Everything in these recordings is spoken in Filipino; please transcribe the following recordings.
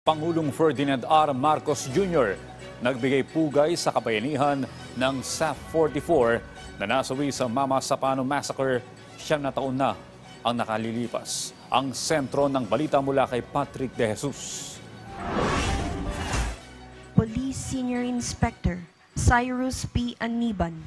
Pangulong Ferdinand R. Marcos Jr. nagbigay pugay sa kabayanihan ng SAF-44 na nasawi sa Mama Sapano Massacre 9 na taon na ang nakalilipas. Ang sentro ng balita mula kay Patrick De Jesus. Police Senior Inspector Cyrus P. Aniban.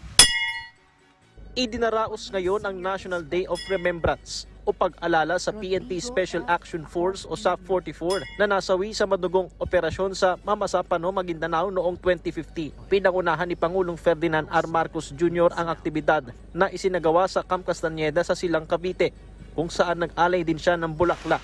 Idinaraos ngayon ang National Day of Remembrance o pag-alala sa PNP Special Action Force o SAF-44 na nasawi sa madugong operasyon sa Mama Sapano, Maguindanao noong 2015. Pinangunahan ni Pangulong Ferdinand R. Marcos Jr. ang aktibidad na isinagawa sa Camp Castañeda sa Silang, Cavite, kung saan nag-alay din siya ng bulaklak.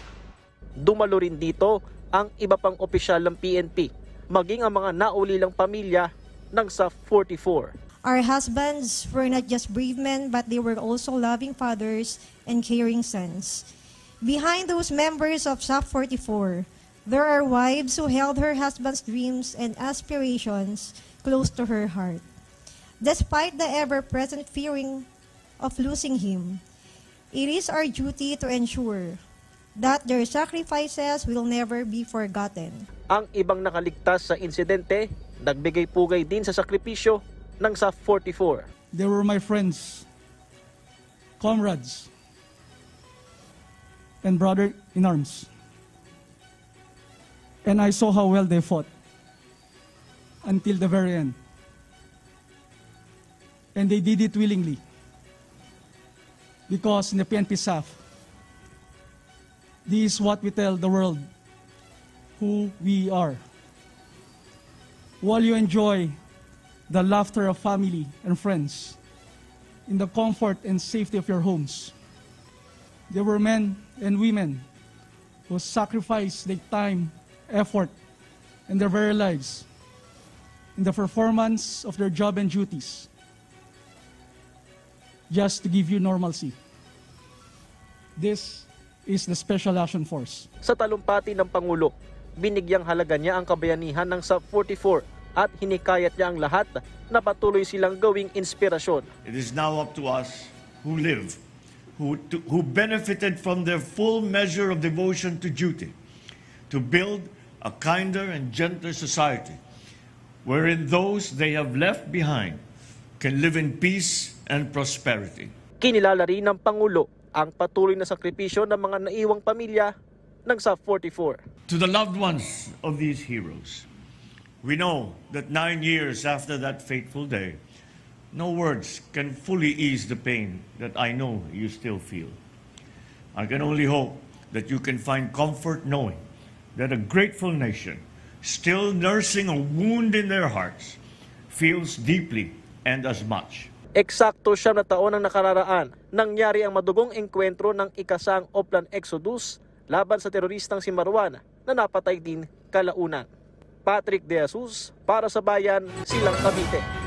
Dumalo rin dito ang iba pang opisyal ng PNP, maging ang mga naulilang pamilya ng SAF-44. Our husbands were not just brave men, but they were also loving fathers and caring sons. Behind those members of SAF-44, there are wives who held her husband's dreams and aspirations close to her heart. Despite the ever-present fearing of losing him, it is our duty to ensure that their sacrifices will never be forgotten. Ang ibang nakaligtas sa insidente, nagbigay pugay din sa sakripisyo ng SAF-44. They were my friends, comrades, and brother in arms. And I saw how well they fought until the very end. And they did it willingly. Because in the PNP SAF, this is what we tell the world who we are. While you enjoy the laughter of family and friends, in the comfort and safety of your homes, there were men and women who sacrificed their time, effort, and their very lives in the performance of their job and duties, just to give you normalcy. This is the Special Action Force. Sa talumpati ng Pangulo, binigyang halaga niya ang kabayanihan ng SAF-44 at hinikayat niya ang lahat na patuloy silang gawing inspirasyon. It is now up to us who live, who benefited from their full measure of devotion to duty, to build a kinder and gentler society, wherein those they have left behind can live in peace and prosperity. Kinilala rin ng Pangulo ang patuloy na sakripisyo ng mga naiwang pamilya ng SAF-44. To the loved ones of these heroes, we know that 9 years after that fateful day, no words can fully ease the pain that I know you still feel. I can only hope that you can find comfort knowing that a grateful nation, still nursing a wound in their hearts, feels deeply and as much. Eksakto 9 na taon ang nakararaan, nangyari ang madugong engkwentro ng ikasang Oplan Exodus laban sa teroristang si Marwan na napatay din kalaunan. Patrick De Jesus para sa Bayan, Silang, Cavite.